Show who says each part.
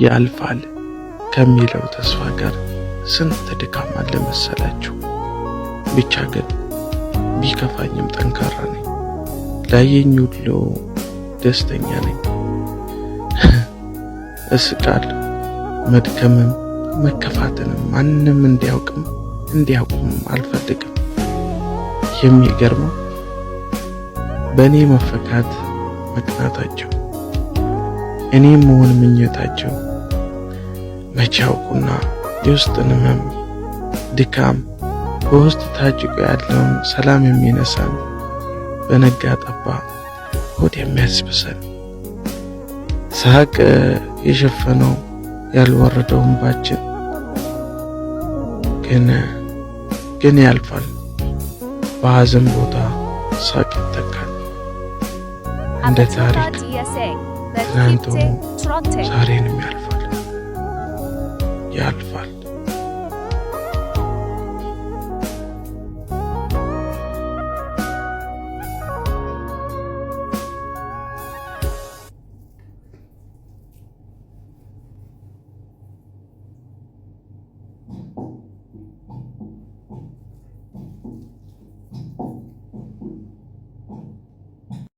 Speaker 1: ያልፋል ከሚለው ተስፋ ጋር ስንት ድካም አለ መሰላችሁ። ብቻ ግን ቢከፋኝም ጠንካራ ነኝ። ላየኝ ሁሉ ደስተኛ ነኝ። እስቃለሁ መድከምም መከፋትንም ማንም እንዲያውቅም አልፈልግም። የሚገርመው በእኔ መፈካት መቅናታቸው እኔም መሆን ምኞታቸው መቼ ያውቁና የውስጥን ህመም ድካም በውስጥ ታጭቆ ያለውን ሰላም የሚነሳን በነጋ ጠባ ሆድ የሚያስብሰን ሳቅ የሸፈነው ያልወረደው እንባችን ግን ያልፋል። በሐዘን ቦታ ሳቅ ይተካል። እንደ ታሪክ ትናንት ሆኖ ዛሬንም ያልፋል።